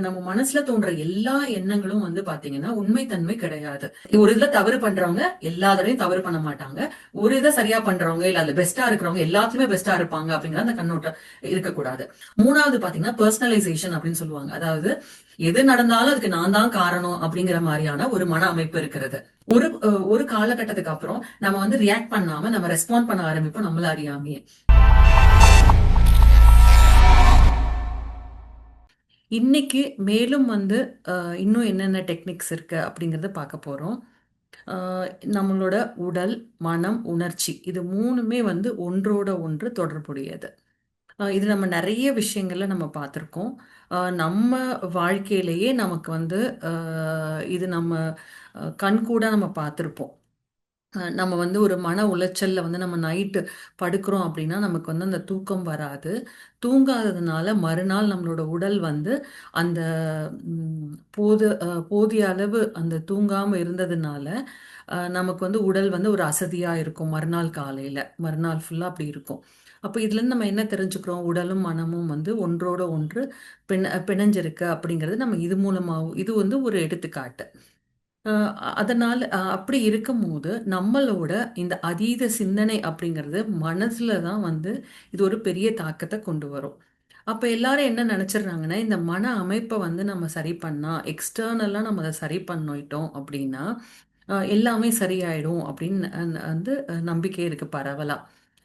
நம்ம மனசுல தோன்ற எல்லா எண்ணங்களும் வந்து பாத்தீங்கன்னா உண்மைத்தன்மை கிடையாது. ஒரு இதுல தவறு பண்றவங்க எல்லாத்துலயும் தவறு பண்ண மாட்டாங்க. ஒரு இதை சரியா பண்றவங்க இல்ல அதுல பெஸ்டா இருக்கிறவங்க எல்லாத்துலயுமே பெஸ்டா இருப்பாங்க அப்படிங்கிற அந்த கண்ணோட்டம் இருக்கக்கூடாது. மூணாவது பாத்தீங்கன்னா பர்சனலைசேஷன் அப்படின்னு சொல்லுவாங்க. அதாவது எது நடந்தாலும் அதுக்கு நான் தான் காரணம் அப்படிங்கிற மாதிரியான ஒரு மன அமைப்பு இருக்கிறது. ஒரு காலகட்டத்துக்கு அப்புறம் நம்ம வந்து ரியாக்ட் பண்ணாம நம்ம ரெஸ்பாண்ட் பண்ண ஆரம்பிப்போம் நம்மள அறியாமையே. இன்னைக்கு மேலும் வந்து இன்னும் என்னென்ன டெக்னிக்ஸ் இருக்கு அப்படிங்கறத பார்க்க போறோம். அஹ் நம்மளோட உடல், மனம், உணர்ச்சி இது மூணுமே வந்து ஒன்றோட ஒன்று தொடர்புடையது. இது நம்ம நிறைய விஷயங்கள்ல நம்ம பார்த்துருக்கோம். நம்ம வாழ்க்கையிலேயே நமக்கு வந்து இது நம்ம கண்கூட நம்ம பார்த்துருப்போம். நம்ம வந்து ஒரு மன உளைச்சல்ல வந்து நம்ம நைட்டு படுக்கிறோம் அப்படின்னா நமக்கு வந்து அந்த தூக்கம் வராது. தூங்காததுனால மறுநாள் நம்மளோட உடல் வந்து அந்த போதிய அளவு அந்த தூங்காம இருந்ததுனால நமக்கு வந்து உடல் வந்து ஒரு அசதியா இருக்கும். மறுநாள் காலையில மறுநாள் ஃபுல்லா அப்படி இருக்கும். அப்போ இதுல இருந்து நம்ம என்ன தெரிஞ்சுக்கிறோம்? உடலும் மனமும் வந்து ஒன்றோட ஒன்று பிணைஞ்சிருக்கு அப்படிங்கிறது நம்ம இது மூலமாகவும் இது வந்து ஒரு எடுத்துக்காட்டு. அதனால அப்படி இருக்கும்போது நம்மளோட இந்த அதீத சிந்தனை அப்படிங்கிறது மனசுல தான் வந்து இது ஒரு பெரிய தாக்கத்தை கொண்டு வரும். அப்ப எல்லாரும் என்ன நினைச்சிடுறாங்கன்னா, இந்த மன அமைப்பை வந்து நம்ம சரி பண்ணா எக்ஸ்டர்னலா நம்ம அதை சரி பண்ணிட்டோம் அப்படின்னா எல்லாமே சரியாயிடும் அப்படின்னு வந்து நம்பிக்கை இருக்கு பரவலா.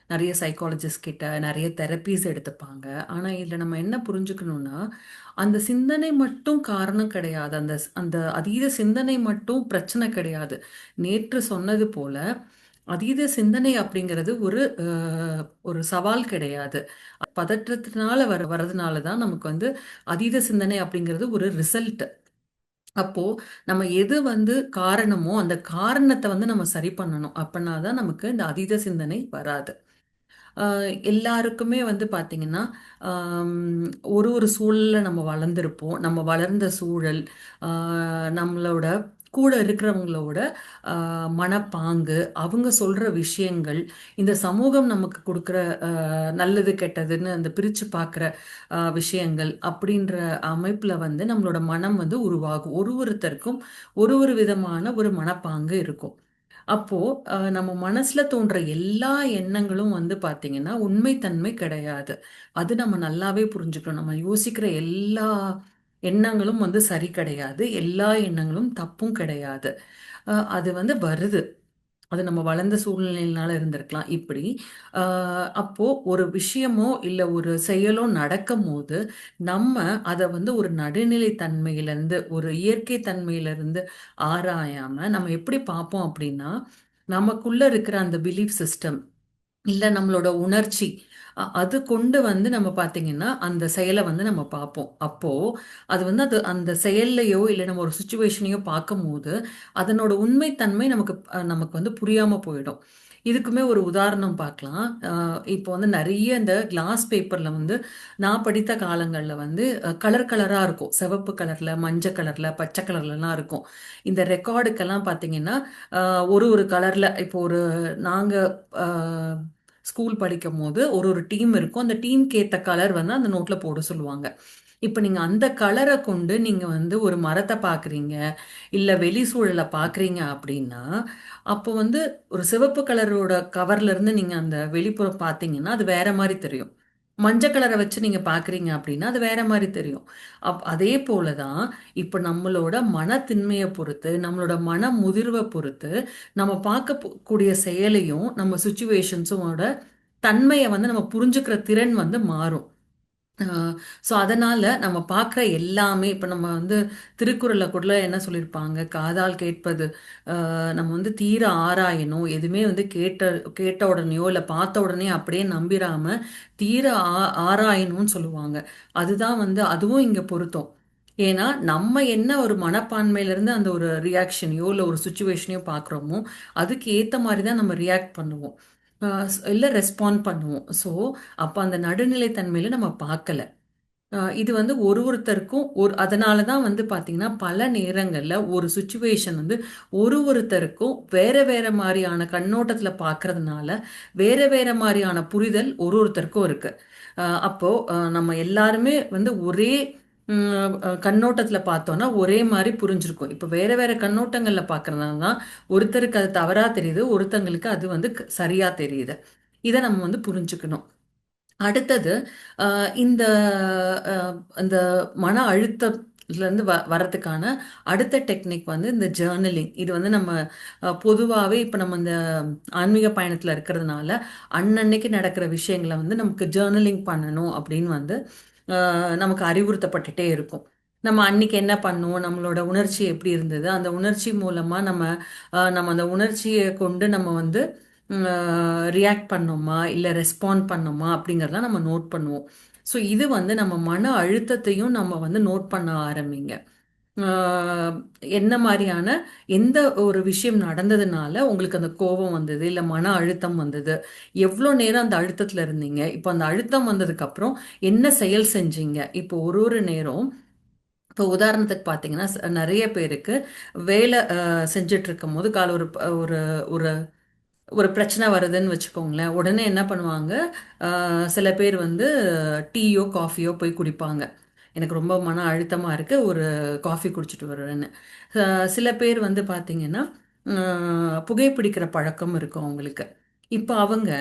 நிறைய சைக்காலஜிஸ்ட் கிட்ட நிறைய தெரப்பீஸ் எடுத்துப்பாங்க. ஆனா இதுல நம்ம என்ன புரிஞ்சுக்கணும்னா, அந்த சிந்தனை மட்டும் காரணம் கிடையாது. அந்த அந்த அதீத சிந்தனை மட்டும் பிரச்சனை கிடையாது. நேற்று சொன்னது போல அதீத சிந்தனை அப்படிங்கிறது ஒரு சவால் கிடையாது. பதற்றத்தினால வர்றதுனால தான் நமக்கு வந்து அதீத சிந்தனை அப்படிங்கிறது ஒரு ரிசல்ட். அப்போ நம்ம எது வந்து காரணமோ அந்த காரணத்தை வந்து நம்ம சரி பண்ணணும். அப்பனாதான் நமக்கு இந்த அதீத சிந்தனை வராது. எல்லாருக்குமே வந்து பார்த்தீங்கன்னா, ஒரு ஒரு சூழல்ல நம்ம வளர்ந்திருப்போம். நம்ம வளர்ந்த சூழல், ஆ நம்மளோட கூட இருக்கிறவங்களோட மனப்பாங்கு, அவங்க சொல்ற விஷயங்கள், இந்த சமூகம் நமக்கு குடுக்குற நல்லது, கெட்டதுன்னு அந்த பிரிச்சு பார்க்குற விஷயங்கள் அப்படின்ற அமைப்புல வந்து நம்மளோட மனம் வந்து உருவாகும். ஒருத்தருக்கும் ஒரு விதமான ஒரு மனப்பாங்கு இருக்கும். அப்போ நம்ம மனசுல தோன்ற எல்லா எண்ணங்களும் வந்து பாத்தீங்கன்னா உண்மைத்தன்மை கிடையாது. அது நம்ம நல்லாவே புரிஞ்சுக்கணும். நம்ம யோசிக்கிற எல்லா எண்ணங்களும் வந்து சரி கிடையாது. எல்லா எண்ணங்களும் தப்பும் கிடையாது. அது வந்து வருது. அது நம்ம வளர்ந்த சூழ்நிலையினால இருந்திருக்கலாம் இப்படி. அப்போ ஒரு விஷயமோ இல்ல ஒரு செயலோ நடக்கும்போது நம்ம அதை வந்து ஒரு நடுநிலை தன்மையிலிருந்து ஒரு இயற்கை தன்மையிலிருந்து ஆராயாம நம்ம எப்படி பார்ப்போம் அப்படின்னா, நமக்குள்ள இருக்கிற அந்த பிலீஃப் சிஸ்டம் இல்ல நம்மளோட உணர்ச்சி அது கொண்டு வந்து நம்ம பார்த்தீங்கன்னா அந்த செயலை வந்து நம்ம பார்ப்போம். அப்போ அது வந்து அந்த செயல்லையோ இல்லை நம்ம ஒரு சுச்சுவேஷனையோ பார்க்கும்போது அதனோட உண்மைத்தன்மை நமக்கு வந்து புரியாம போயிடும். இதுக்குமே ஒரு உதாரணம் பார்க்கலாம். இப்போ வந்து நிறைய இந்த கிளாஸ் பேப்பர்ல வந்து நான் படித்த காலங்கள்ல வந்து கலர் கலரா இருக்கும். சிவப்பு கலர்ல, மஞ்சள் கலர்ல, பச்சை கலர்லலாம் இருக்கும். இந்த ரெக்கார்டுக்கெல்லாம் பார்த்தீங்கன்னா ஒரு கலர்ல இப்போ நாங்க ஸ்கூல் படிக்கும் போது ஒரு டீம் இருக்கும். அந்த டீமுக்கு ஏத்த கலர் வந்து அந்த நோட்ல போட சொல்லுவாங்க. இப்ப நீங்க அந்த கலரை கொண்டு நீங்க வந்து ஒரு மரத்தை பாக்குறீங்க இல்ல வெளி சூழலை பாக்குறீங்க அப்படின்னா அப்போ வந்து ஒரு சிவப்பு கலரோட கவர்ல இருந்து நீங்க அந்த வெளிப்புறம் பாத்தீங்கன்னா அது வேற மாதிரி தெரியும். மஞ்சள் கலரை வச்சு நீங்க பாக்குறீங்க அப்படின்னா அது வேற மாதிரி தெரியும். அதே போலதான் இப்ப நம்மளோட மனத்தின்மையை பொறுத்து நம்மளோட மன முதிர்வை பொறுத்து நம்ம பார்க்கக்கூடிய செயலையும் நம்ம சுச்சுவேஷன்ஸோட தன்மையை வந்து நம்ம புரிஞ்சுக்கிற திறன் வந்து மாறும். ஸோ அதனால நம்ம பார்க்குற எல்லாமே இப்போ நம்ம வந்து திருக்குறள்ல கூட என்ன சொல்லியிருப்பாங்க? காதால் கேட்பது நம்ம வந்து தீர ஆராயணும். எதுவுமே வந்து கேட்ட உடனேயோ இல்லை பார்த்த உடனே அப்படியே நம்பிராம தீர ஆராயணும்னு சொல்லுவாங்க. அதுதான் வந்து அதுவும் இங்கே பொருத்தம். ஏன்னா நம்ம என்ன ஒரு மனப்பான்மையில இருந்து அந்த ஒரு ரியாக்ஷனையோ இல்லை ஒரு சுச்சுவேஷனையோ பார்க்குறோமோ அதுக்கு ஏற்ற மாதிரி தான் நம்ம ரியாக்ட் பண்ணுவோம். இல்லை ரெஸ்பாண்ட் பண்ணுவோம். ஸோ அப்போ அந்த நடுநிலைத்தன்மையில நம்ம பார்க்கல. இது வந்து ஒருத்தருக்கும் அதனால தான் வந்து பார்த்தீங்கன்னா பல நேரங்களில் ஒரு சுச்சுவேஷன் வந்து ஒருத்தருக்கும் வேற வேற மாதிரியான கண்ணோட்டத்தில் பார்க்கறதுனால வேற வேற மாதிரியான புரிதல் ஒருத்தருக்கும் இருக்கு. அப்போ நம்ம எல்லாருமே வந்து ஒரே கண்ணோட்டத்தில் பார்த்தோன்னா ஒரே மாதிரி புரிஞ்சிருக்கும். இப்போ வேற வேற கண்ணோட்டங்களில் பார்க்கறதுனால தான் ஒருத்தருக்கு அது தவறாக தெரியுது, ஒருத்தங்களுக்கு அது வந்து சரியாக தெரியுது. இதை நம்ம வந்து புரிஞ்சுக்கணும். அடுத்தது இந்த இந்த மன அழுத்தத்துலேருந்து வரத்துக்கான அடுத்த டெக்னிக் வந்து இந்த ஜேர்னலிங். இது வந்து நம்ம பொதுவாகவே இப்போ நம்ம இந்த ஆன்மீக பயணத்தில் இருக்கிறதுனால அன்னன்னைக்கு நடக்கிற விஷயங்களை வந்து நமக்கு ஜேர்னலிங் பண்ணணும் அப்படின்னு வந்து நமக்கு அறிவுறுத்தப்பட்டுட்டே இருக்கும். நம்ம அன்னைக்கு என்ன பண்ணுவோம், நம்மளோட உணர்ச்சி எப்படி இருந்தது, அந்த உணர்ச்சி மூலமாக நம்ம அந்த உணர்ச்சியை கொண்டு நம்ம வந்து ரியாக்ட் பண்ணோமா இல்லை ரெஸ்பாண்ட் பண்ணோமா அப்படிங்கிறதெல்லாம் நம்ம நோட் பண்ணுவோம். ஸோ இது வந்து நம்ம மன அழுத்தத்தையும் நம்ம வந்து நோட் பண்ண ஆரம்பிங்க. ஆஹ் என்ன மாதிரியான எந்த ஒரு விஷயம் நடந்ததுனால உங்களுக்கு அந்த கோபம் வந்தது இல்லை மன அழுத்தம் வந்தது, எவ்வளோ நேரம் அந்த அழுத்தத்தில் இருந்தீங்க, இப்போ அந்த அழுத்தம் வந்ததுக்கு அப்புறம் என்ன செயல் செஞ்சீங்க. இப்போ ஒரு ஒரு நேரம் இப்போ உதாரணத்துக்கு பார்த்தீங்கன்னா நிறைய பேருக்கு வேலை செஞ்சுட்டு இருக்கும் போது கால ஒரு ஒரு ஒரு ஒரு பிரச்சனை வருதுன்னு வச்சுக்கோங்களேன். உடனே என்ன பண்ணுவாங்க, சில பேர் வந்து டீயோ காஃபியோ போய் குடிப்பாங்க. எனக்கு ரொம்ப மன அழுத்தமாக இருக்குது, ஒரு காஃபி குடிச்சிட்டு வருவேன்னு. சில பேர் வந்து பார்த்தீங்கன்னா புகைப்பிடிக்கிற பழக்கம் இருக்கும் அவங்களுக்கு. இப்போ அவங்க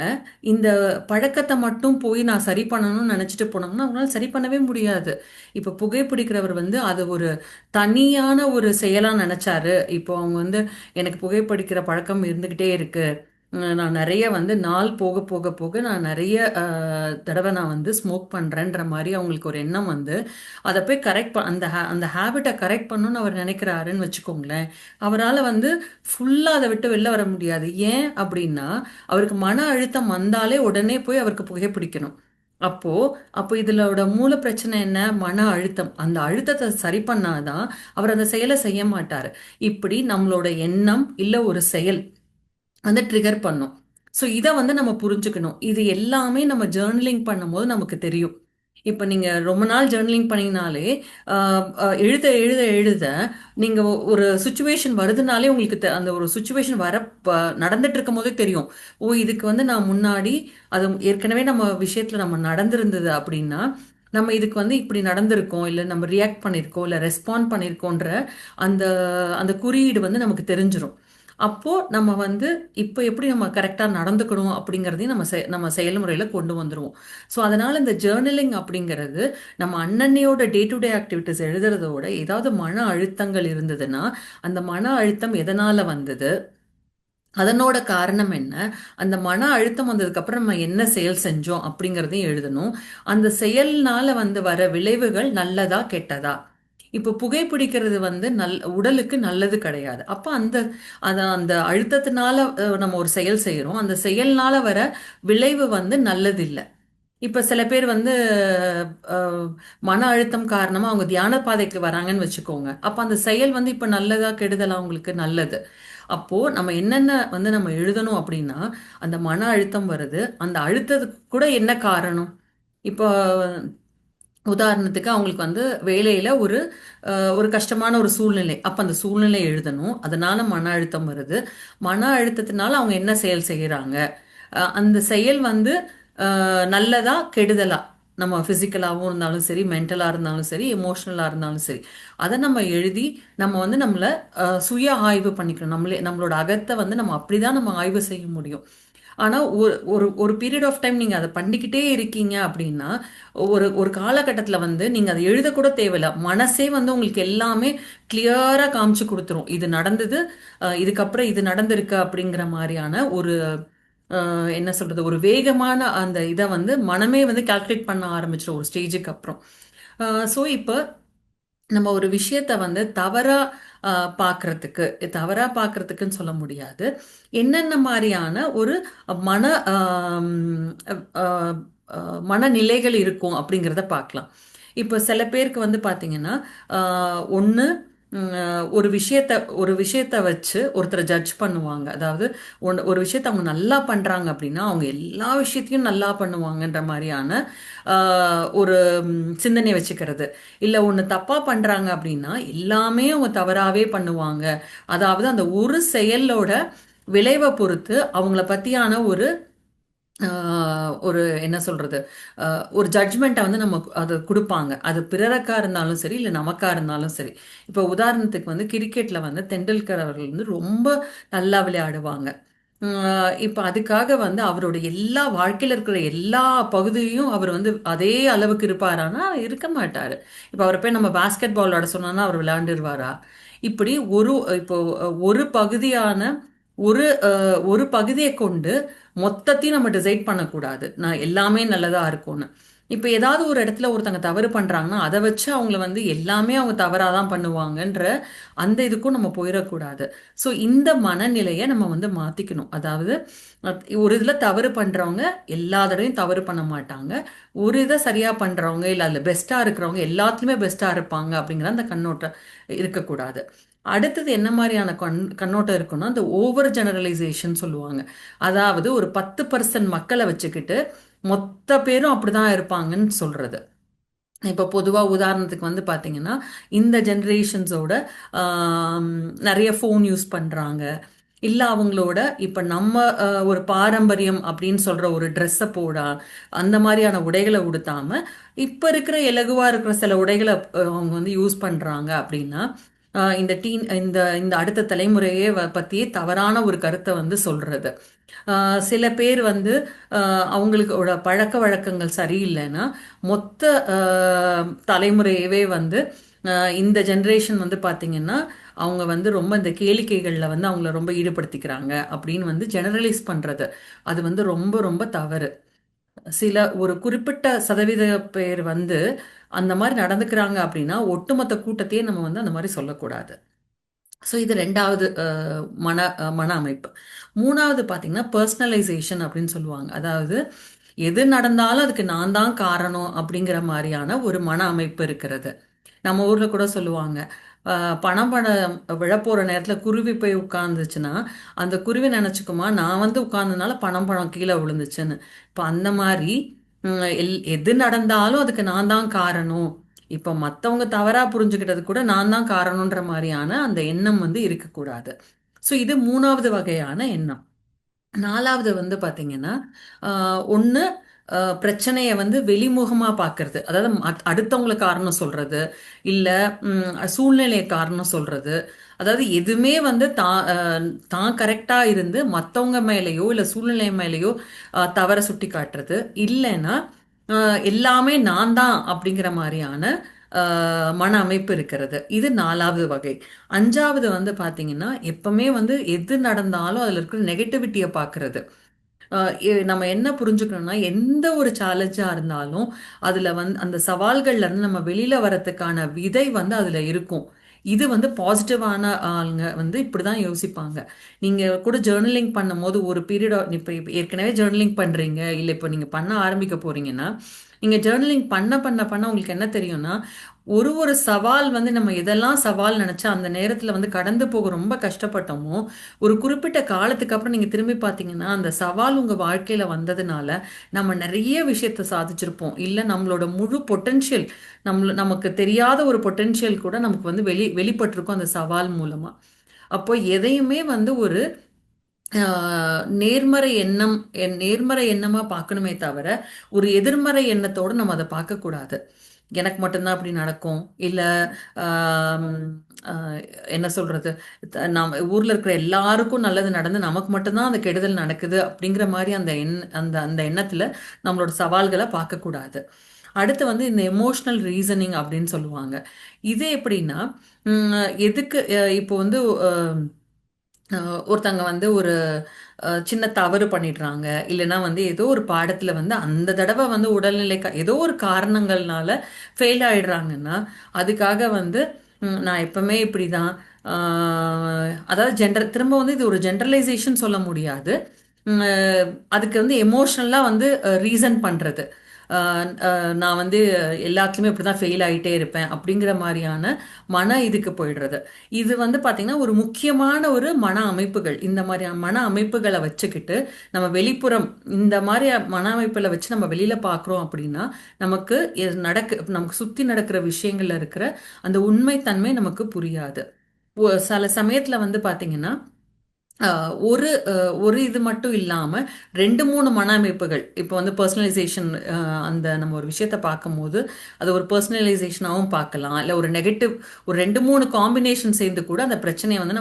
இந்த பழக்கத்தை மட்டும் போய் நான் சரி பண்ணணும்னு நினச்சிட்டு போனாங்கன்னா அவங்களால சரி பண்ணவே முடியாது. இப்போ புகைப்பிடிக்கிறவர் வந்து அது ஒரு தனியான ஒரு செயலாக நினச்சாரு. இப்போ அவங்க வந்து எனக்கு புகைப்பிடிக்கிற பழக்கம் இருந்துக்கிட்டே இருக்கு, நான் நிறைய வந்து நாள் போக போக போக நான் நிறைய தடவை நான் வந்து ஸ்மோக் பண்ணுறேன்ற மாதிரி அவங்களுக்கு ஒரு எண்ணம் வந்து அதை போய் அந்த ஹேபிட்டை கரெக்ட் பண்ணணும்னு அவர் நினைக்கிறாருன்னு வச்சுக்கோங்களேன். அவரால் வந்து ஃபுல்லாக அதை விட்டு வெளில வர முடியாது. ஏன் அப்படின்னா அவருக்கு மன அழுத்தம் வந்தாலே உடனே போய் அவருக்கு புகைப்பிடிக்கணும். அப்போ அப்போ இதோட மூல பிரச்சனை என்ன, மன அழுத்தம். அந்த அழுத்தத்தை சரி பண்ணாதான் அவர் அந்த செயலை செய்ய மாட்டார். இப்படி நம்மளோட எண்ணம் இல்லை ஒரு செயல் வந்து ட்ரிகர் பண்ணும். ஸோ இதை வந்து நம்ம புரிஞ்சுக்கணும். இது எல்லாமே நம்ம ஜேர்னலிங் பண்ணும்போது நமக்கு தெரியும். இப்போ நீங்கள் ரொம்ப நாள் ஜேர்னலிங் பண்ணிங்கனாலே எழுத எழுத எழுத நீங்கள் ஒரு சுச்சுவேஷன் வருதுனாலே உங்களுக்கு அந்த ஒரு சுச்சுவேஷன் நடந்துட்டு இருக்கும் போதே தெரியும். ஓ, இதுக்கு வந்து நான் முன்னாடி அது ஏற்கனவே நம்ம விஷயத்தில் நம்ம நடந்திருந்தது அப்படின்னா நம்ம இதுக்கு வந்து இப்படி நடந்திருக்கோம், இல்லை நம்ம ரியாக்ட் பண்ணியிருக்கோம், இல்லை ரெஸ்பாண்ட் பண்ணியிருக்கோன்ற அந்த அந்த குறியீடு வந்து நமக்கு தெரிஞ்சிடும். அப்போ நம்ம வந்து இப்போ எப்படி நம்ம கரெக்டாக நடந்துக்கணும் அப்படிங்கிறதையும் நம்ம செயல்முறையில் கொண்டு வந்துடுவோம். ஸோ அதனால இந்த ஜேர்னலிங் அப்படிங்கிறது நம்ம அன்னன்னையோட டே டு டே ஆக்டிவிட்டிஸ் எழுதுறதோட ஏதாவது மன அழுத்தங்கள் இருந்ததுன்னா அந்த மன அழுத்தம் எதனால வந்தது, அதனோட காரணம் என்ன, அந்த மன அழுத்தம் வந்ததுக்கு அப்புறம் நம்ம என்ன செயல் செஞ்சோம் அப்படிங்கிறதையும் எழுதணும். அந்த செயல்னால வந்து வர விளைவுகள் நல்லதா கெட்டதா. இப்போ புகைப்பிடிக்கிறது வந்து உடலுக்கு நல்லது கிடையாது. அப்போ அந்த அழுத்தத்தினால நம்ம ஒரு செயல் செய்கிறோம், அந்த செயல்னால வர விளைவு வந்து நல்லது இல்லை. இப்போ சில பேர் வந்து அஹ், மன அழுத்தம் காரணமாக அவங்க தியான பாதைக்கு வராங்கன்னு வச்சுக்கோங்க. அப்போ அந்த செயல் வந்து இப்போ நல்லதா கெடுதலா, அவங்களுக்கு நல்லது. அப்போ நம்ம என்னென்ன வந்து நம்ம எழுதணும் அப்படின்னா, அந்த மன அழுத்தம் வருது, அந்த அழுத்தத்துக்கு கூட என்ன காரணம். இப்போ உதாரணத்துக்கு அவங்களுக்கு வந்து வேலையில ஒரு கஷ்டமான ஒரு சூழ்நிலை, அப்ப அந்த சூழ்நிலை எழுதணும். அதனால மன அழுத்தம் வருது. மன அழுத்தத்தினால அவங்க என்ன செயல் செய்யறாங்க, அந்த செயல் வந்து நல்லதா கெடுதலா, நம்ம பிசிக்கலாகவும் இருந்தாலும் சரி, மென்டலா இருந்தாலும் சரி, எமோஷனலா இருந்தாலும் சரி, அதை நம்ம எழுதி நம்ம வந்து நம்மளை சுய ஆய்வு பண்ணிக்கணும். நம்மளோட அகத்தை வந்து நம்ம அப்படிதான் நம்ம ஆய்வு செய்ய முடியும். ஆனால் ஒரு ஒரு ஒரு பீரியட் ஆஃப் டைம் நீங்கள் அதை பண்ணிக்கிட்டே இருக்கீங்க அப்படின்னா ஒரு ஒரு காலகட்டத்தில் வந்து நீங்கள் அதை எழுதக்கூட தேவையில்லை, மனசே வந்து உங்களுக்கு எல்லாமே கிளியராக காமிச்சு கொடுத்துரும். இது நடந்தது, இதுக்கப்புறம் இது நடந்திருக்கு அப்படிங்கிற மாதிரியான ஒரு என்ன சொல்றது, ஒரு வேகமான அந்த இதை வந்து மனமே வந்து கால்குலேட் பண்ண ஆரம்பிச்சிடும் ஒரு ஸ்டேஜுக்கு அப்புறம். ஸோ இப்போ நம்ம ஒரு விஷயத்த வந்து பார்க்கறதுக்கு பார்க்கறதுக்குன்னு சொல்ல முடியாது. என்னென்ன மாதிரியான ஒரு மன ஆம், அஹ், மனநிலைகள் இருக்கும் அப்படிங்கிறத பார்க்கலாம். இப்போ சில பேருக்கு வந்து பார்த்தீங்கன்னா ஒன்று ஒரு விஷயத்த வச்சு ஒருத்தரை ஜட்ஜ் பண்ணுவாங்க. அதாவது ஒரு விஷயத்த அவங்க நல்லா பண்றாங்க அப்படின்னா அவங்க எல்லா விஷயத்தையும் நல்லா பண்ணுவாங்கன்ற மாதிரியான ஒரு சிந்தனை வச்சுக்கிறது. இல்லை ஒன்று தப்பாக பண்ணுறாங்க அப்படின்னா எல்லாமே அவங்க தவறாகவே பண்ணுவாங்க. அதாவது அந்த ஒரு செயலோட விளைவை பொறுத்து அவங்கள பற்றியான ஒரு ஒரு என்ன சொல்றது, ஒரு ஜட்ஜ்மெண்ட்டை வந்து நம்ம அது கொடுப்பாங்க. அது பிறருக்கா இருந்தாலும் சரி, இல்லை நமக்கா இருந்தாலும் சரி. இப்போ உதாரணத்துக்கு வந்து கிரிக்கெட்ல வந்து தெண்டுல்கர் அவர்கள் வந்து ரொம்ப நல்லா விளையாடுவாங்க. இப்போ அதுக்காக வந்து அவருடைய எல்லா வாழ்க்கையில் இருக்கிற எல்லா பகுதியும் அவர் வந்து அதே அளவுக்கு இருப்பாரானா இருக்க மாட்டாரு. இப்போ அவரை போய் நம்ம பாஸ்கெட் பால் விளையாட சொன்னோம்னா அவர் விளையாண்டுருவாரா? இப்படி இப்போ ஒரு பகுதியான ஒரு பகுதியை கொண்டு மொத்தத்தையும் நம்ம டிசைட் பண்ணக்கூடாது நான் எல்லாமே நல்லதா இருக்கும்னு. இப்போ ஏதாவது ஒரு இடத்துல ஒருத்தங்க தவறு பண்றாங்கன்னா அதை வச்சு அவங்கள வந்து எல்லாமே அவங்க தவறாக தான் பண்ணுவாங்கன்ற அந்த இதுக்கும் நம்ம போயிடக்கூடாது. ஸோ இந்த மனநிலையை நம்ம வந்து மாத்திக்கணும். அதாவது ஒரு இதுல தவறு பண்றவங்க எல்லா தடவையும் தவறு பண்ண மாட்டாங்க. ஒரு இதை சரியா பண்றவங்க இல்லை அதுல பெஸ்டா இருக்கிறவங்க எல்லாத்துலயுமே பெஸ்டா இருப்பாங்க அப்படிங்கிற அந்த கண்ணோட்டம் இருக்கக்கூடாது. அடுத்தது என்ன மாதிரியான கண்ணோட்டம் இருக்குன்னா, அந்த ஓவர் ஜெனரலைசேஷன் சொல்லுவாங்க. அதாவது ஒரு 10% மக்களை வச்சுக்கிட்டு மொத்த பேரும் அப்படிதான் இருப்பாங்கன்னு சொல்றது. இப்போ பொதுவாக உதாரணத்துக்கு வந்து பார்த்தீங்கன்னா, இந்த ஜென்ரேஷன்ஸோட நிறைய ஃபோன் யூஸ் பண்ணுறாங்க. இல்லை அவங்களோட இப்போ நம்ம ஒரு பாரம்பரியம் அப்படின்னு சொல்கிற ஒரு ட்ரெஸ்ஸை அந்த மாதிரியான உடைகளை உடுத்தாம இப்போ இருக்கிற இலகுவாக இருக்கிற சில உடைகளை அவங்க வந்து யூஸ் பண்ணுறாங்க அப்படின்னா, இந்த இந்த அடுத்த தலைமுறையே பற்றியே தவறான ஒரு கருத்தை வந்து சொல்கிறது. சில பேர் வந்து அவங்களுக்கோட பழக்க வழக்கங்கள் சரியில்லைன்னா மொத்த தலைமுறையவே வந்து இந்த ஜென்ரேஷன் வந்து பார்த்தீங்கன்னா அவங்க வந்து ரொம்ப இந்த கேளிக்கைகளில் வந்து அவங்கள ரொம்ப ஈடுபடுத்திக்கிறாங்க அப்படின்னு வந்து ஜெனரலைஸ் பண்ணுறது அது வந்து ரொம்ப ரொம்ப தவறு. சில ஒரு குறிப்பிட்ட சதவீத பேர் வந்து அந்த மாதிரி நடந்துக்கிறாங்க அப்படின்னா ஒட்டுமொத்த கூட்டத்தையே நம்ம வந்து அந்த மாதிரி சொல்லக்கூடாது. ஸோ இது ரெண்டாவது மன அமைப்பு. மூணாவது பார்த்தீங்கன்னா பர்சனலைசேஷன் அப்படின்னு சொல்லுவாங்க. அதாவது எது நடந்தாலும் அதுக்கு நான் தான் காரணம் அப்படிங்கிற மாதிரியான ஒரு மன அமைப்பு இருக்கிறது. நம்ம ஊர்ல கூட சொல்லுவாங்க, பணம் விழப்போற நேரத்துல குருவி போய் உட்கார்ந்துச்சுன்னா அந்த குருவி நினைச்சுக்குமா நான் வந்து உட்கார்ந்ததுனால பணம் கீழே விழுந்துச்சுன்னு. இப்போ அந்த மாதிரி எது நடந்தாலும் அதுக்கு நான் தான் காரணம், இப்போ மற்றவங்க தவறா புரிஞ்சுக்கிட்டது கூட நான் தான் காரணம்ன்ற மாதிரியான அந்த எண்ணம் வந்து இருக்கக்கூடாது. ஸோ இது மூணாவது வகையான எண்ணம். நாலாவது வந்து பாத்தீங்கன்னா ஒன்று பிரச்சனையை வந்து வெளிமுகமாக பார்க்கறது. அதாவது அடுத்தவங்களுக்கு காரணம் சொல்றது இல்லை சூழ்நிலையை காரணம் சொல்றது. அதாவது எதுவுமே வந்து தான் கரெக்டாக இருந்து மற்றவங்க மேலேயோ இல்லை சூழ்நிலை மேலேயோ தவற சுட்டி காட்டுறது. இல்லைன்னா எல்லாமே நான் தான் அப்படிங்கிற மாதிரியான மன அமைப்பு இருக்கிறது. இது நாலாவது வகை. அஞ்சாவது வந்து பாத்தீங்கன்னா எப்பவுமே வந்து எது நடந்தாலும் அதுல இருக்கிற நெகட்டிவிட்டியை பார்க்கறது. நம்ம என்ன புரிஞ்சுக்கணும்னா எந்த ஒரு சேலஞ்சா இருந்தாலும் அதுல வந்து அந்த சவால்கள்ல இருந்து நம்ம வெளியில வரதுக்கான விதை வந்து அதுல இருக்கும். இது வந்து பாசிட்டிவான ஆளுங்க வந்து இப்படிதான் யோசிப்பாங்க. நீங்க கூட ஜேர்னலிங் பண்ணும்போது ஒரு பீரியட் இப்ப ஏற்கனவே ஜேர்னலிங் பண்றீங்க இல்ல இப்போ நீங்க பண்ண ஆரம்பிக்க போறீங்கன்னா நீங்க ஜேர்னலிங் பண்ண உங்களுக்கு என்ன தெரியும்னா ஒரு சவால் வந்து நம்ம எதெல்லாம் சவால் நினைச்சா அந்த நேரத்துல வந்து கடந்து போக ரொம்ப கஷ்டப்பட்டோமோ ஒரு குறிப்பிட்ட காலத்துக்கு அப்புறம் நீங்க திரும்பி பார்த்தீங்கன்னா அந்த சவால் உங்க வாழ்க்கையில வந்ததுனால நம்ம நிறைய விஷயத்த சாதிச்சிருப்போம். இல்ல நம்மளோட முழு பொட்டென்ஷியல் நமக்கு தெரியாத ஒரு பொட்டென்ஷியல் கூட நமக்கு வந்து வெளிப்பட்டிருக்கும் அந்த சவால் மூலமா. அப்போ எதையுமே வந்து ஒரு நேர்மறை எண்ணம் நேர்மறை எண்ணமா பார்க்கணுமே தவிர ஒரு எதிர்மறை எண்ணத்தோடு நம்ம அதை பார்க்கக்கூடாது. எனக்கு மட்டும்தான் அப்படி நடக்கும் இல்ல ஆம், என்ன சொல்றது, நம்ம ஊர்ல இருக்கிற எல்லாருக்கும் நல்லது நடந்து நமக்கு மட்டும்தான் அந்த கெடுதல் நடக்குது அப்படிங்கிற மாதிரி அந்த அந்த அந்த எண்ணத்துல நம்மளோட சவால்களை பார்க்கக்கூடாது. அடுத்து வந்து இந்த எமோஷனல் ரீசனிங் அப்படின்னு சொல்லுவாங்க. இது எப்படின்னா எதுக்கு இப்போ வந்து ஒருத்தங்க வந்து ஒரு சின்ன தவறு பண்ணிடுறாங்க இல்லைன்னா வந்து ஏதோ ஒரு பாடத்துல வந்து அந்த தடவை வந்து உடல்நிலை ஏதோ ஒரு காரணங்கள்னால ஃபெயில் ஆயிடுறாங்கன்னா அதுக்காக வந்து நான் எப்பவுமே இப்படிதான் அதாவது திரும்ப வந்து இது ஒரு ஜென்ரலைசேஷன் சொல்ல முடியாது. அதுக்கு வந்து எமோஷ்னலா வந்து ரீசன் பண்றது. நான் வந்து எல்லாத்துலயுமே இப்படிதான் ஃபெயில் ஆகிட்டே இருப்பேன் அப்படிங்கிற மாதிரியான இதுக்கு போயிடுறது. இது வந்து பாத்தீங்கன்னா ஒரு முக்கியமான ஒரு மன அமைப்புகள். இந்த மாதிரியான மன அமைப்புகளை வச்சுக்கிட்டு நம்ம வெளிப்புறம் இந்த மாதிரி மன அமைப்புகளை வச்சு நம்ம வெளியில பாக்குறோம் அப்படின்னா நமக்கு நமக்கு சுத்தி நடக்கிற விஷயங்கள்ல இருக்கிற அந்த உண்மைத்தன்மை நமக்கு புரியாது. சில சமயத்துல வந்து பாத்தீங்கன்னா ஒரு இது மட்டும் இல்லாம 2, 3 மன அமைப்புகள் இப்போ வந்து பர்சனலைசேஷன், அந்த நம்ம ஒரு விஷயத்த பார்க்கும்போது அது ஒரு பர்சனலைசேஷனாகவும் பார்க்கலாம், இல்லை ஒரு நெகட்டிவ் ஒரு 2, 3 காம்பினேஷன் சேர்ந்து கூட அந்த பிரச்சனையை வந்து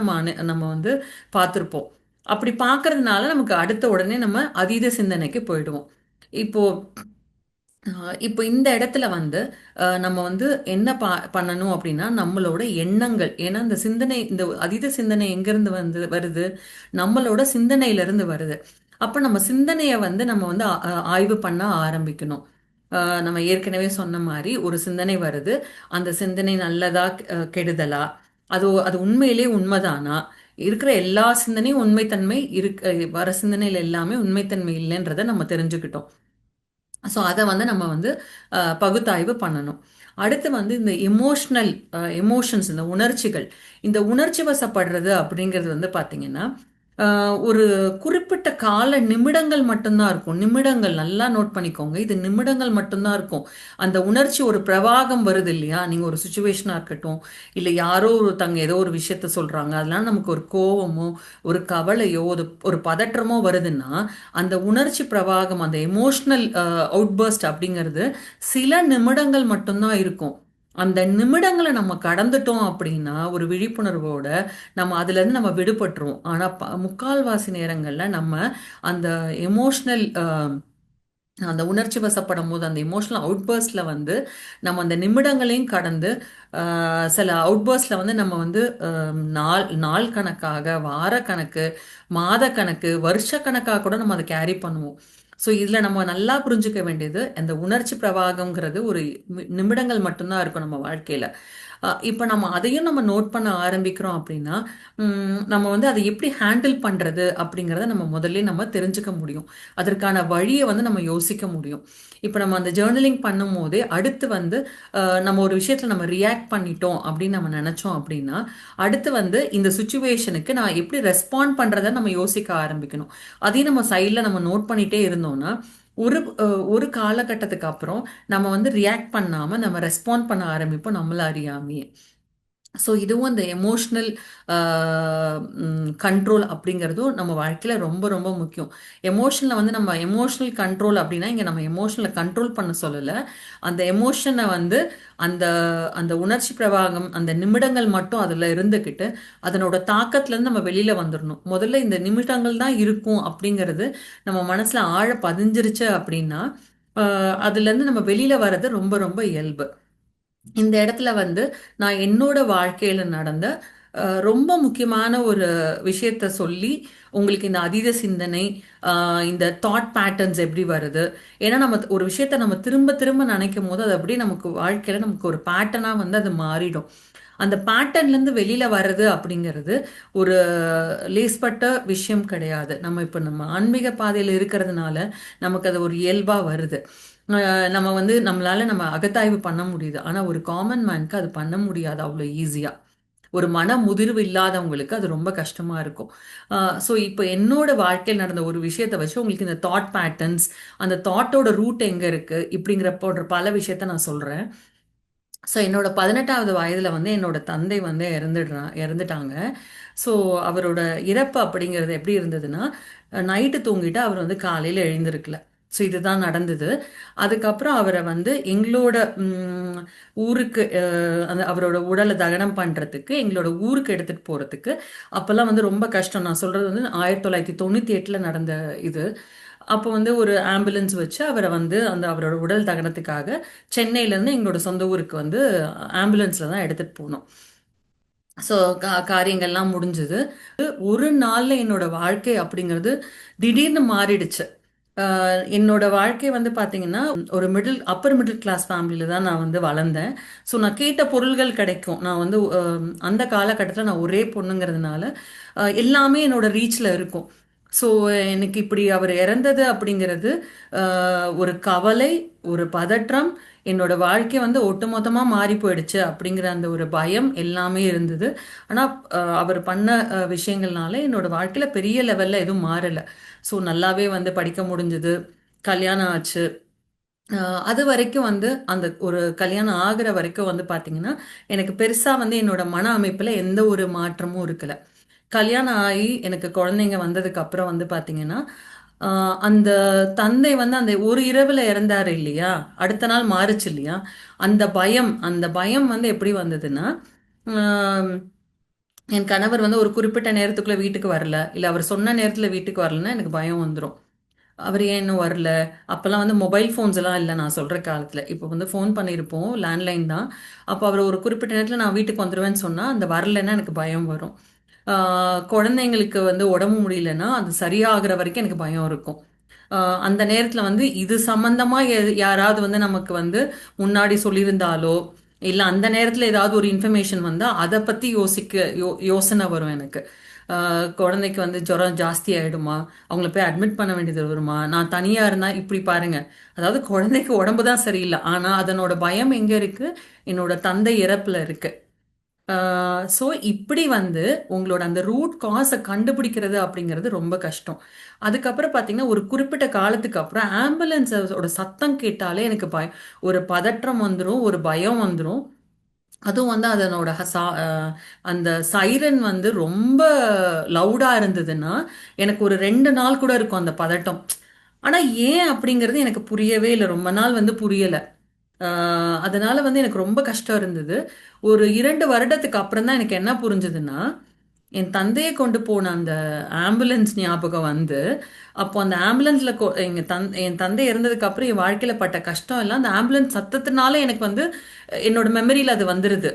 நம்ம வந்து பார்த்துருப்போம். அப்படி பார்க்கறதுனால நமக்கு அடுத்த உடனே நம்ம அதீத சிந்தனைக்கு போயிடுவோம். இப்போ இப்போ இந்த இடத்துல வந்து நம்ம வந்து என்ன பண்ணணும் அப்படின்னா நம்மளோட எண்ணங்கள், ஏன்னா இந்த சிந்தனை, இந்த அதீத சிந்தனை எங்கிருந்து வருது, நம்மளோட சிந்தனையிலிருந்து வருது. அப்ப நம்ம சிந்தனையை வந்து நம்ம வந்து ஆய்வு பண்ண ஆரம்பிக்கணும். நம்ம ஏற்கனவே சொன்ன மாதிரி ஒரு சிந்தனை வருது, அந்த சிந்தனை நல்லதா கெடுதலா, அது உண்மையிலேயே உண்மைதானா, இருக்கிற எல்லா சிந்தனையும் உண்மைத்தன்மை இருக்கு, வர சிந்தனையில எல்லாமே உண்மைத்தன்மை இல்லைன்றதை நம்ம தெரிஞ்சுக்கிட்டோம். ஸோ அதை வந்து நம்ம வந்து பகுத்தாய்வு பண்ணணும். அடுத்து வந்து இந்த எமோஷன்ஸ், இந்த உணர்ச்சிகள், இந்த உணர்ச்சி வசப்படுறது அப்படிங்கிறது வந்து பார்த்தீங்கன்னா ஒரு குறிப்பிட்ட கால நிமிடங்கள் மட்டும்தான் இருக்கும். நிமிடங்கள், நல்லா நோட் பண்ணிக்கோங்க, இது நிமிடங்கள் மட்டும்தான் இருக்கும். அந்த உணர்ச்சி ஒரு பிரவாகம் வருது இல்லையா, நீங்க ஒரு சுச்சுவேஷனா இருக்கட்டும், இல்லை யாரோ ஒருத்தங்க ஏதோ ஒரு விஷயத்த சொல்றாங்க, அதெல்லாம் நமக்கு ஒரு கோவமோ ஒரு கவலையோ ஒரு பதற்றமோ வருதுன்னா அந்த உணர்ச்சி பிரவாகம், அந்த எமோஷனல் அவுட்பர்ஸ்ட் அப்படிங்கிறது சில நிமிடங்கள் மட்டும்தான் இருக்கும். அந்த நிமிடங்களை நம்ம கடந்துட்டோம் அப்படின்னா ஒரு விழிப்புணர்வோட நம்ம அதுல இருந்து நம்ம விடுபட்டுருவோம். ஆனா முக்கால்வாசி நேரங்கள்ல நம்ம அந்த எமோஷனல் அந்த உணர்ச்சி வசப்படும் போது அந்த எமோஷனல் அவுட்பர்ஸ்ட்ல வந்து நம்ம அந்த நிமிடங்களையும் கடந்து சில அவுட்பர்ஸ்ட்ல வந்து நம்ம வந்து நாள் நாள் கணக்காக, வார கணக்கு, மாத கணக்கு, வருஷ கணக்காக கூட நம்ம அதை கேரி பண்ணுவோம். ஸோ இதில் நம்ம நல்லா புரிஞ்சுக்க வேண்டியது, அந்த உணர்ச்சி பிரவாகம்ங்கிறது ஒரு நிமிடங்கள் மட்டும்தான் இருக்கும் நம்ம வாழ்க்கையில. இப்போ நம்ம அதையும் நம்ம நோட் பண்ண ஆரம்பிக்கிறோம் அப்படின்னா நம்ம வந்து அதை எப்படி ஹேண்டில் பண்றது அப்படிங்கிறத நம்ம முதல்ல நம்ம தெரிஞ்சுக்க முடியும். அதற்கான வழியை வந்து நம்ம யோசிக்க முடியும். இப்போ நம்ம அந்த ஜேர்னலிங் பண்ணும் போதே அடுத்து வந்து நம்ம ஒரு விஷயத்துல நம்ம ரியாக்ட் பண்ணிட்டோம் அப்படின்னு நம்ம நினைச்சோம் அப்படின்னா அடுத்து வந்து இந்த சுச்சுவேஷனுக்கு நான் எப்படி ரெஸ்பாண்ட் பண்றதை நம்ம யோசிக்க ஆரம்பிக்கணும். அதையும் நம்ம சைட்ல நம்ம நோட் பண்ணிட்டே இருந்தோம்னா ஒரு காலகட்டத்துக்கு அப்புறம் நம்ம வந்து ரியாக்ட் பண்ணாம நம்ம ரெஸ்பாண்ட் பண்ண ஆரம்பிப்போம் நம்மள அறியாமையே. ஸோ இதுவும் அந்த எமோஷ்னல் கண்ட்ரோல் அப்படிங்கிறதும் நம்ம வாழ்க்கையில் ரொம்ப ரொம்ப முக்கியம். எமோஷனில் வந்து நம்ம எமோஷனல் கண்ட்ரோல் அப்படின்னா இங்கே நம்ம எமோஷனலை கண்ட்ரோல் பண்ண சொல்லலை, அந்த எமோஷனை வந்து அந்த அந்த உணர்ச்சி பிரவாகம் அந்த நிமிடங்கள் மட்டும் அதில் இருந்துக்கிட்டு அதனோட தாக்கத்துலேருந்து நம்ம வெளியில் வந்துடணும். முதல்ல இந்த நிமிடங்கள் தான் இருக்கும் அப்படிங்கிறது நம்ம மனசில் ஆழ பதிஞ்சிருச்சு அப்படின்னா அதுலேருந்து நம்ம வெளியில் வர்றது ரொம்ப ரொம்ப இயல்பு. இந்த இடத்துல வந்து நான் என்னோட வாழ்க்கையில நடந்த ரொம்ப முக்கியமான ஒரு விஷயத்த சொல்லி உங்களுக்கு இந்த அதீத சிந்தனை, இந்த தாட் பேட்டர்ன்ஸ் எப்படி வருது, ஏன்னா நம்ம ஒரு விஷயத்த நம்ம திரும்ப திரும்ப நினைக்கும் போது அது அப்படியே நமக்கு வாழ்க்கையில நமக்கு ஒரு பேட்டர்னா வந்து அது மாறிடும். அந்த பேட்டர்ன்ல இருந்து வெளியில வர்றது அப்படிங்கிறது ஒரு லேஸ்பட்ட விஷயம் கிடையாது. நம்ம இப்ப நம்ம ஆன்மீக பாதையில இருக்கிறதுனால நமக்கு அது ஒரு இயல்பா வருது. நம்ம வந்து நம்மளால நம்ம அகத்தாய்வு பண்ண முடியுது, ஆனா ஒரு காமன் மேனுக்கு அது பண்ண முடியாது அவ்வளோ ஈஸியா. ஒரு மன முதிர்வு இல்லாதவங்களுக்கு அது ரொம்ப கஷ்டமா இருக்கும். ஸோ இப்போ என்னோட வாழ்க்கையில் நடந்த ஒரு விஷயத்தை வச்சு உங்களுக்கு இந்த தாட் பேட்டர்ன்ஸ், அந்த தாட்டோட ரூட் எங்க இருக்கு இப்படிங்கிற போன்ற பல விஷயத்த நான் சொல்றேன். ஸோ என்னோட 18வது வயதுல வந்து என்னோட தந்தை வந்து இறந்துட்டாங்க. ஸோ அவரோட இறப்பு அப்படிங்கிறது எப்படி இருந்ததுன்னா, நைட்டு தூங்கிட்டு அவர் வந்து காலையில் எழுந்திருக்கல. ஸோ இதுதான் நடந்தது. அதுக்கப்புறம் அவரை வந்து எங்களோட ஊருக்கு, அந்த அவரோட உடலை தகனம் பண்ணுறதுக்கு எங்களோட ஊருக்கு எடுத்துகிட்டு போகிறதுக்கு அப்போல்லாம் வந்து ரொம்ப கஷ்டம். நான் சொல்கிறது வந்து 1998 நடந்த இது. அப்போ வந்து ஒரு ஆம்புலன்ஸ் வச்சு அவரை வந்து அந்த அவரோட உடல் தகனத்துக்காக சென்னையிலேருந்து எங்களோட சொந்த ஊருக்கு வந்து ஆம்புலன்ஸில் தான் எடுத்துகிட்டு போனோம். ஸோ காரியங்கள்லாம் முடிஞ்சது. ஒரு நாளில் என்னோட வாழ்க்கை அப்படிங்கிறது திடீர்னு மாறிடுச்சு. என்னோட வாழ்க்கை வந்து பார்த்தீங்கன்னா ஒரு அப்பர் மிடில் கிளாஸ் ஃபேமிலியில் தான் நான் வந்து வளர்ந்தேன். ஸோ நான் கேட்ட பொருள்கள் கிடைக்கும். நான் வந்து அந்த காலகட்டத்தில் நான் ஒரே பொண்ணுங்கிறதுனால எல்லாமே என்னோட ரீச்சில் இருக்கும். ஸோ எனக்கு இப்படி அவர் இறந்தது அப்படிங்கிறது ஒரு கவலை, ஒரு பதற்றம், என்னோட வாழ்க்கை வந்து ஒட்டுமொத்தமாக மாறி போயிடுச்சு அப்படிங்கிற அந்த ஒரு பயம் எல்லாமே இருந்தது. ஆனால் அவர் பண்ண விஷயங்கள்னால என்னோட வாழ்க்கையில் பெரிய லெவலில் எதுவும் மாறலை. ஸோ நல்லாவே வந்து படிக்க முடிஞ்சது, கல்யாணம் ஆச்சு. அது வரைக்கும் வந்து அந்த ஒரு கல்யாணம் ஆகிற வரைக்கும் வந்து பார்த்தீங்கன்னா எனக்கு பெருசாக வந்து என்னோட மன அமைப்பில் எந்த ஒரு மாற்றமும் இருக்கலை. கல்யாணம் ஆகி எனக்கு குழந்தைங்க வந்ததுக்கு அப்புறம் வந்து பாத்தீங்கன்னா, அந்த தந்தை வந்து அந்த ஒரு இரவுல இறந்தாரு இல்லையா? அடுத்த நாள் மாறுச்சு இல்லையா? அந்த பயம் வந்து எப்படி வந்ததுன்னா, ஆம், என் கணவர் வந்து ஒரு குறிப்பிட்ட நேரத்துக்குள்ள வீட்டுக்கு வரல, இல்ல அவர் சொன்ன நேரத்துல வீட்டுக்கு வரலன்னா எனக்கு பயம் வந்துரும். அவர் ஏன் இன்னும் வரல? அப்பல்லாம் வந்து மொபைல் ஃபோன்ஸ் எல்லாம் இல்ல நான் சொல்ற காலத்துல. இப்போ வந்து ஃபோன் பண்ணியிருப்போம், லேண்ட்லைன் தான். அப்போ அவர் ஒரு குறிப்பிட்ட நேரத்துல நான் வீட்டுக்கு வந்துருவேன்னு சொன்னா, அந்த வரலைன்னா எனக்கு பயம் வரும். குழந்தைங்களுக்கு வந்து உடம்பு முடியலன்னா, அது சரியாகிற வரைக்கும் எனக்கு பயம் இருக்கும். அந்த நேரத்துல வந்து இது சம்பந்தமா யாராவது வந்து நமக்கு வந்து முன்னாடி சொல்லியிருந்தாலோ, இல்ல அந்த நேரத்துல ஏதாவது ஒரு இன்ஃபர்மேஷன் வந்தா, அத பத்தி யோசனை வரும் எனக்கு. குழந்தைக்கு வந்து ஜுரம் ஜாஸ்தி ஆயிடுமா? அவங்கள போய் அட்மிட் பண்ண வேண்டியது வருமா? நான் தனியா இருந்தா இப்படி பாருங்க. அதாவது குழந்தைக்கு உடம்பு தான் சரியில்ல. ஆனா அதனோட பயம் எங்க இருக்கு? என்னோட தந்தை இறப்புல இருக்கு. ஸோ இப்படி வந்து உங்களோட அந்த ரூட் காஸை கண்டுபிடிக்கிறது அப்படிங்கிறது ரொம்ப கஷ்டம். அதுக்கப்புறம் பார்த்தீங்கன்னா, ஒரு குறிப்பிட்ட காலத்துக்கு அப்புறம் ஆம்புலன்ஸோட சத்தம் கேட்டாலே எனக்கு ஒரு பதற்றம் வந்துரும், ஒரு பயம் வந்துரும். அதுவும் வந்து அதனோட அந்த சைரன் வந்து ரொம்ப லவுடா இருந்ததுன்னா, எனக்கு ஒரு 2 நாள் கூட இருக்கும் அந்த பதட்டம். ஆனா ஏன் அப்படிங்கிறது எனக்கு புரியவே இல்ல. ரொம்ப நாள் வந்து புரியல. அதனால வந்து எனக்கு ரொம்ப கஷ்டம் இருந்தது. ஒரு 2 வருடத்துக்கு அப்புறம் தான் எனக்கு என்ன புரிஞ்சதுன்னா, என் தந்தைய கொண்டு போன அந்த ஆம்புலன்ஸ் ஞாபகம் வந்து, அப்போ அந்த ஆம்புலன்ஸ்ல என் தந்தை இறந்ததுக்கு அப்புறம் என் வாழ்க்கையில பட்ட கஷ்டம் எல்லாம் அந்த ஆம்புலன்ஸ் சத்தத்தினால எனக்கு வந்து என்னோட மெமரியில அது வந்துருது.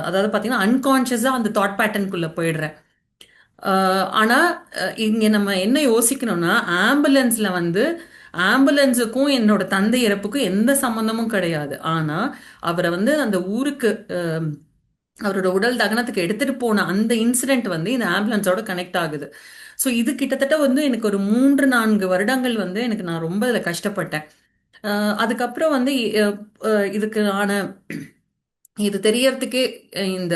அதாவது பார்த்தீங்கன்னா, அன்கான்ஷியஸா அந்த தாட் பேட்டர்னுக்குள்ள போயிடுறேன். ஆனா, இங்க நம்ம என்ன யோசிக்கணும்னா, ஆம்புலன்ஸ்ல வந்து ஆம்புலன்ஸுக்கும் என்னோட தந்தை இறப்புக்கும் எந்த சம்மந்தமும் கிடையாது. ஆனா, அவர வந்து அந்த ஊருக்கு அவரோட உடல் தகனத்துக்கு எடுத்துட்டு போன அந்த இன்சிடென்ட் வந்து இந்த ஆம்புலன்ஸோட கனெக்ட் ஆகுது. ஸோ இது கிட்டத்தட்ட வந்து எனக்கு ஒரு 3, 4 வருடங்கள் வந்து எனக்கு நான் ரொம்ப இதுல கஷ்டப்பட்டேன். அதுக்கப்புறம் வந்து இதுக்கான இது தெரியறதுக்கே இந்த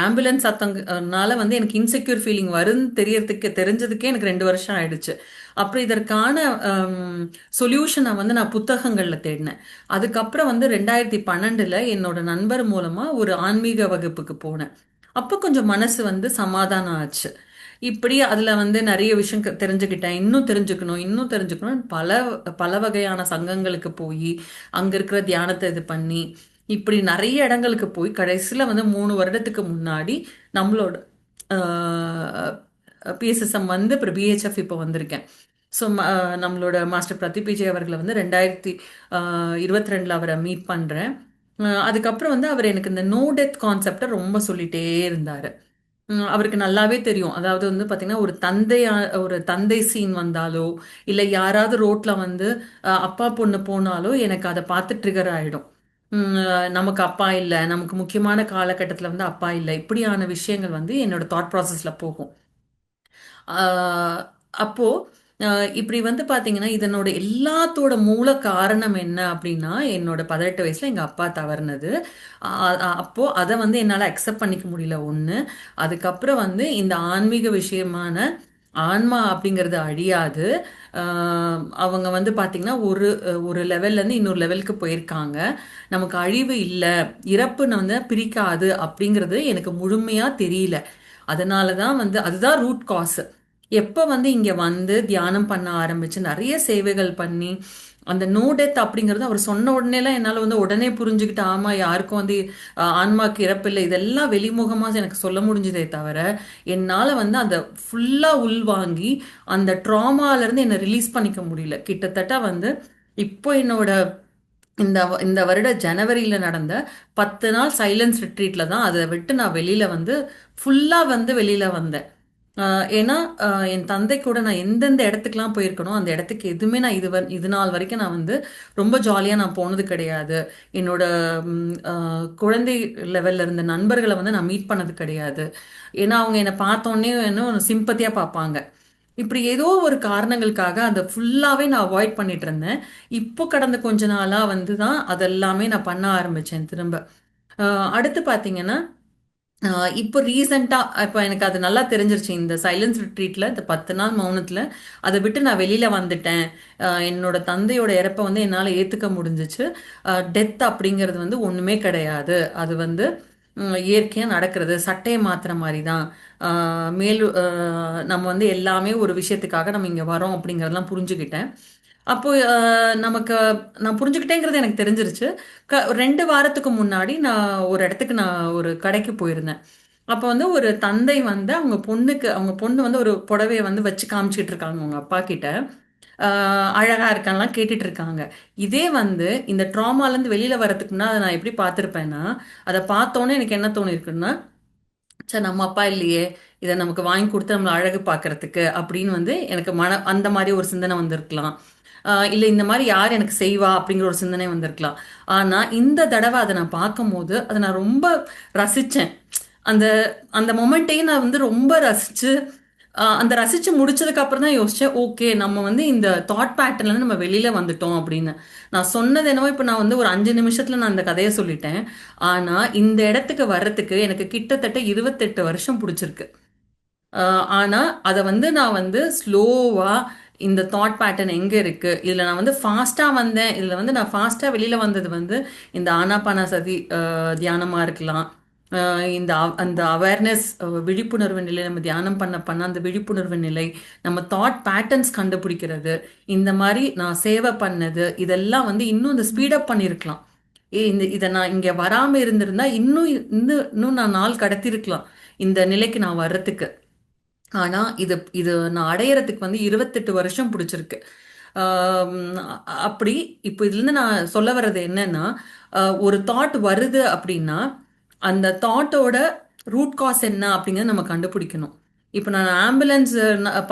ஆம்புலன்ஸ் சத்தங்கனால வந்து எனக்கு இன்செக்யூர் ஃபீலிங் வரும்னு தெரிஞ்சதுக்கே எனக்கு 2 வருஷம் ஆயிடுச்சு. அப்புறம் இதற்கான சொல்யூஷனை வந்து நான் புத்தகங்கள்ல தேடினேன். அதுக்கப்புறம் வந்து 2012ல் என்னோட நண்பர் மூலமா ஒரு ஆன்மீக வகுப்புக்கு போனேன். அப்போ கொஞ்சம் மனசு வந்து சமாதானம் ஆச்சு. இப்படி அதுல வந்து நிறைய விஷயம் தெரிஞ்சுக்கிட்டேன். இன்னும் தெரிஞ்சுக்கணும், இன்னும் தெரிஞ்சுக்கணும். பல பல வகையான சங்கங்களுக்கு போய் அங்க இருக்கிற தியானத்தை இது பண்ணி இப்படி நிறைய இடங்களுக்கு போய் கடைசியில வந்து 3 வருடத்துக்கு முன்னாடி நம்மளோட பிஎஸ்எஸ்எம் வந்து அப்புறம் பிஹெச்எஃப் இப்போ வந்திருக்கேன். ஸோ நம்மளோட மாஸ்டர் பிரதீப் விஜய் அவர்களை வந்து 2022ல் அவரை மீட் பண்றேன். அதுக்கப்புறம் வந்து அவர் எனக்கு இந்த நோ டெத் கான்செப்டை ரொம்ப சொல்லிட்டே இருந்தாரு. அவருக்கு நல்லாவே தெரியும். அதாவது வந்து பாத்தீங்கன்னா, ஒரு தந்தை சீன் வந்தாலோ, இல்ல யாராவது ரோட்ல வந்து அப்பா பொண்ணு போனாலோ, எனக்கு அத பார்த்து ட்ரிகர் ஆயிடும். நமக்கு அப்பா இல்ல, நமக்கு முக்கியமான காலகட்டத்துல வந்து அப்பா இல்ல. இப்படியான விஷயங்கள் வந்து என்னோட தாட் ப்ராசஸ்ல போகும். ஆ, அப்போ இப்படி வந்து பாத்தீங்கன்னா, இதனோட எல்லாத்தோட மூல காரணம் என்ன அப்படின்னா, என்னோட 18 வயசுல எங்க அப்பா தவறுனது. அப்போ அத வந்து என்னால அக்செப்ட் பண்ணிக்க முடியல ஒண்ணு. அதுக்கப்புறம் வந்து இந்த ஆன்மீக விஷயமான ஆன்மா அப்படிங்கிறது அழியாது. ஆ, அவங்க வந்து பாத்தீங்கன்னா, ஒரு லெவல்ல இருந்து இன்னொரு லெவலுக்கு போயிருக்காங்க. நமக்கு அழிவு இல்ல, இறப்பு வந்து பிரிக்காது அப்படிங்கிறது எனக்கு முழுமையா தெரியல. அதனால தான் வந்து அதுதான் ரூட் காஸ். எப்ப வந்து இங்க வந்து தியானம் பண்ண ஆரம்பிச்சு நிறைய சேவைகள் பண்ணி அந்த நோ டெத் அப்படிங்கறது அவர் சொன்ன உடனேலாம் என்னால வந்து உடனே புரிஞ்சுக்கிட்டு ஆமா யாருக்கும் வந்து ஆன்மாக்கு இறப்பில்லை இதெல்லாம் வெளிமுகமா எனக்கு சொல்ல முடிஞ்சதே தவிர என்னால வந்து அந்த ஃபுல்லா உள்வாங்கி அந்த ட்ராமால இருந்து என்னை ரிலீஸ் பண்ணிக்க முடியல. கிட்டத்தட்ட வந்து இப்போ என்னோட இந்த வருட ஜனவரியில நடந்த 10 நாள் சைலன்ஸ் ரிட்ரீட்ல தான் அதை விட்டு நான் வெளியில வந்து ஃபுல்லா வந்து வெளியில வந்தேன். ஏன்னா என் தந்தை கூட நான் எந்தெந்த இடத்துக்குலாம் போயிருக்கனோ அந்த இடத்துக்கு எதுவுமே நான் இது நாள் வரைக்கும் நான் வந்து ரொம்ப ஜாலியா நான் போனது கிடையாது. என்னோட குழந்தை லெவல்ல இருந்த நண்பர்களை வந்து நான் மீட் பண்ணது கிடையாது. ஏன்னா அவங்க என்னை பார்த்தோன்னே என்ன சிம்பத்தியா பார்ப்பாங்க. இப்படி ஏதோ ஒரு காரணங்களுக்காக அந்த ஃபுல்லாவே நான் அவாய்ட் பண்ணிட்டு இருந்தேன். இப்போ கடந்த கொஞ்ச நாளா வந்து தான் அதெல்லாமே நான் பண்ண ஆரம்பிச்சேன் திரும்ப. அடுத்து பார்த்தீங்கன்னா, இப்போ ரீசெண்டா இப்போ எனக்கு அது நல்லா தெரிஞ்சிருச்சு. இந்த சைலன்ஸ் ரிட்ரீட்ல இந்த 10 நாள் மௌனத்துல அதை விட்டு நான் வெளியில வந்துட்டேன். என்னோட தந்தையோட இறப்பை வந்து என்னால ஏத்துக்க முடிஞ்சுச்சு. டெத் அப்படிங்கிறது வந்து ஒண்ணுமே கிடையாது. அது வந்து இயற்கையாக நடக்கிறது, சட்டையை மாத்துற மாதிரி தான். நம்ம வந்து எல்லாமே ஒரு விஷயத்துக்காக நம்ம இங்கே வரோம் அப்படிங்கிறதெல்லாம் புரிஞ்சுக்கிட்டேன். அப்போ நமக்கு நான் புரிஞ்சுக்கிட்டேங்கிறது எனக்கு தெரிஞ்சிருச்சு. 2 வாரத்துக்கு முன்னாடி நான் ஒரு இடத்துக்கு நான் ஒரு கடைக்கு போயிருந்தேன். அப்போ வந்து ஒரு தந்தை வந்து அவங்க பொண்ணு வந்து ஒரு புடவைய வந்து வச்சு காமிச்சிட்டு இருக்காங்க அவங்க அப்பா கிட்ட. அழகா இருக்கான்லாம் கேட்டுட்டு இருக்காங்க. இதே வந்து இந்த ட்ராமாலேருந்து வெளியில வரதுக்கு முன்னாடி அதை நான் எப்படி பார்த்துருப்பேன்னா, அதை பார்த்தோன்னே எனக்கு என்ன தோணிருக்குன்னா, ச்சே நம்ம அப்பா இல்லையே, இதை நமக்கு வாங்கி கொடுத்து நம்மளை அழகு பார்க்கறதுக்கு அப்படின்னு வந்து எனக்கு அந்த மாதிரி ஒரு சிந்தனை வந்திருக்கலாம். இல்லை இந்த மாதிரி யார் எனக்கு செய்வா அப்படிங்கிற ஒரு சிந்தனை வந்திருக்கலாம். ஆனால் இந்த தடவை அதை நான் பார்க்கும்போது அதை நான் ரொம்ப ரசித்தேன். அந்த அந்த மொமெண்ட்டையும் நான் வந்து ரொம்ப ரசிச்சு அந்த ரசிச்சு முடிச்சதுக்கு அப்புறம் தான் யோசிச்சேன், ஓகே நம்ம வந்து இந்த தாட் பேட்டர்ன்ல இருந்து நம்ம வெளியில வந்துட்டோம் அப்படின்னு. நான் சொன்னது என்னவோ இப்போ நான் வந்து ஒரு 5 நிமிஷத்துல நான் இந்த கதையை சொல்லிட்டேன். ஆனா இந்த இடத்துக்கு வர்றதுக்கு எனக்கு கிட்டத்தட்ட 28 வருஷம் பிடிச்சிருக்கு. ஆனா அதை வந்து நான் வந்து ஸ்லோவா இந்த தாட் பேட்டர்ன் எங்க இருக்கு, இதுல நான் வந்து ஃபாஸ்டா வந்தேன், இதுல வந்து நான் ஃபாஸ்டா வெளியில வந்தது வந்து இந்த ஆனாபானா சதி தியானமா இருக்கலாம். அந்த அவேர்னஸ், விழிப்புணர்வு நிலை, நம்ம தியானம் பண்ண பண்ண அந்த விழிப்புணர்வு நிலை, நம்ம தாட் பேட்டர்ன்ஸ் கண்டுபிடிக்கிறது, இந்த மாதிரி நான் சேவை பண்ணது, இதெல்லாம் வந்து இன்னும் இந்த ஸ்பீடப் பண்ணியிருக்கலாம். இதை நான் இங்க வராம இருந்திருந்தா இன்னும் இன்னும் இன்னும் நான் நாள் கடத்திருக்கலாம் இந்த நிலைக்கு நான் வர்றதுக்கு. ஆனா இது இது நான் அடையறதுக்கு வந்து 28 வருஷம் பிடிச்சிருக்கு. அப்படி இப்போ இதுல இருந்து நான் சொல்ல வர்றது என்னன்னா, ஒரு தாட் வருது அப்படின்னா அந்த தாட்டோட ரூட் காஸ் என்ன அப்படிங்கறத நம்ம கண்டுபிடிக்கணும். இப்போ நான் ஆம்புலன்ஸ்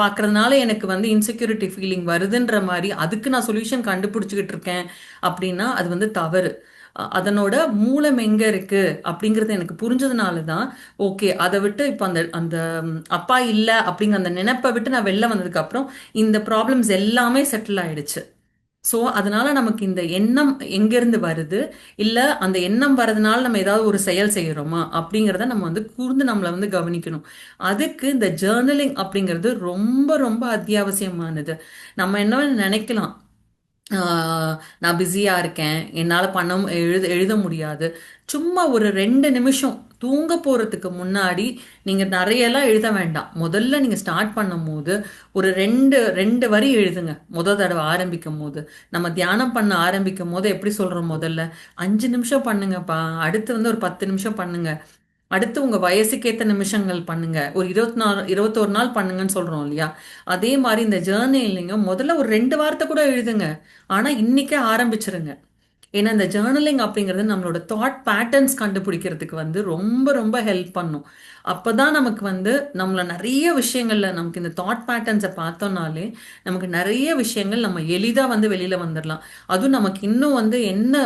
பார்க்கறதுனால எனக்கு வந்து இன்செக்யூரிட்டி ஃபீலிங் வருதுன்ற மாதிரி அதுக்கு நான் சொல்யூஷன் கண்டுபிடிச்சிக்கிட்டு இருக்கேன் அப்படின்னா அது வந்து தவறு. அதனோட மூலம் எங்க இருக்கு அப்படிங்கிறது எனக்கு புரிஞ்சதுனால தான் ஓகே அதை விட்டு இப்போ அந்த அந்த அப்பா இல்லை அப்படிங்கிற அந்த நினைப்பை விட்டு நான் வெளில வந்ததுக்கு அப்புறம் இந்த ப்ராப்ளம்ஸ் எல்லாமே செட்டில் ஆயிடுச்சு. ஸோ அதனால நமக்கு இந்த எண்ணம் எங்கேருந்து வருது, இல்லை அந்த எண்ணம் வரதுனால நம்ம ஏதாவது ஒரு செயல் செய்கிறோமா அப்படிங்கிறத நம்ம வந்து கூர்ந்து நம்மளை வந்து கவனிக்கணும். அதுக்கு இந்த ஜேர்னலிங் அப்படிங்கிறது ரொம்ப ரொம்ப அத்தியாவசியமானது. நம்ம என்ன நினைக்கலாம், நான் பிஸியாக இருக்கேன், என்னால் எழுத முடியாது. சும்மா ஒரு 2 நிமிஷம் தூங்க போகிறதுக்கு முன்னாடி நீங்கள் நிறையெல்லாம் எழுத வேண்டாம். முதல்ல நீங்கள் ஸ்டார்ட் பண்ணும்போது ஒரு ரெண்டு வரி எழுதுங்க. தடவை ஆரம்பிக்கும் போது நம்ம தியானம் பண்ண ஆரம்பிக்கும் போது எப்படி சொல்கிறோம், முதல்ல 5 நிமிஷம் பண்ணுங்கப்பா, அடுத்து வந்து ஒரு 10 நிமிஷம் பண்ணுங்க, அடுத்து உங்க வயசுக்கேத்த நிமிஷங்கள் பண்ணுங்க, ஒரு 21 நாள் பண்ணுங்கன்னு சொல்றோம் இல்லையா. அதே மாதிரி இந்த ஜேர்னலிங்க முதல்ல ஒரு 2 வாரத்தை கூட எழுதுங்க. ஆனா இன்னைக்கே ஆரம்பிச்சிருங்க. ஏன்னா இந்த ஜேர்னலிங் அப்படிங்கிறது நம்மளோட தாட் பேட்டர்ன்ஸ் கண்டுபிடிக்கிறதுக்கு வந்து ரொம்ப ரொம்ப ஹெல்ப் பண்ணும். அப்பதான் நமக்கு வந்து நம்மள நிறைய விஷயங்கள்ல நமக்கு இந்த தாட் பேட்டர்ன்ஸை பார்த்தோம்னாலே நமக்கு நிறைய விஷயங்கள் நம்ம எளிதா வந்து வெளியில வந்துடலாம். அதுவும் நமக்கு இன்னும் வந்து என்ன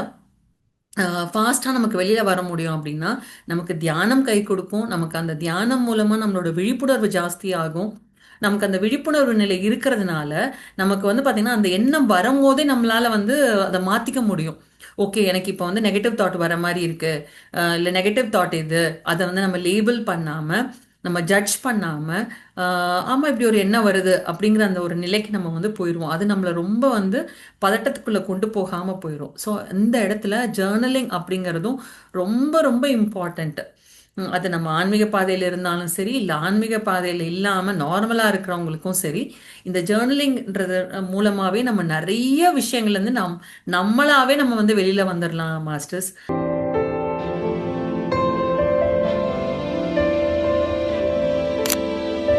ஃபாஸ்ட்டாக நமக்கு வெளியில் வர முடியும் அப்படின்னா நமக்கு தியானம் கை கொடுக்கும். நமக்கு அந்த தியானம் மூலமாக நம்மளோட விழிப்புணர்வு ஜாஸ்தி ஆகும். நமக்கு அந்த விழிப்புணர்வு நிலை இருக்கிறதுனால நமக்கு வந்து பார்த்திங்கன்னா அந்த எண்ணம் வரும்போதே நம்மளால வந்து அதை மாற்றிக்க முடியும். ஓகே எனக்கு இப்போ வந்து நெகட்டிவ் தாட் வர மாதிரி இருக்கு, இல்லை நெகட்டிவ் தாட் இது, அதை வந்து நம்ம லேபிள் பண்ணாமல் நம்ம ஜட்ஜ் பண்ணாமல் ஆமாம் இப்படி ஒரு எண்ணம் வருது அப்படிங்கிற அந்த ஒரு நிலைக்கு நம்ம வந்து போயிடுவோம். அது நம்மளை ரொம்ப வந்து பதட்டத்துக்குள்ளே கொண்டு போகாமல் போயிடும். ஸோ இந்த இடத்துல ஜேர்னலிங் அப்படிங்கிறதும் ரொம்ப ரொம்ப இம்பார்ட்டண்ட். அது நம்ம ஆன்மீக பாதையில் இருந்தாலும் சரி, இல்லை ஆன்மீக பாதையில் இல்லாமல் நார்மலாக இருக்கிறவங்களுக்கும் சரி, இந்த ஜேர்னலிங்ன்றது மூலமாகவே நம்ம நிறைய விஷயங்கள்லேருந்து நம்மளாவே நம்ம வந்து வெளியில் வந்துடலாம் மாஸ்டர்ஸ்.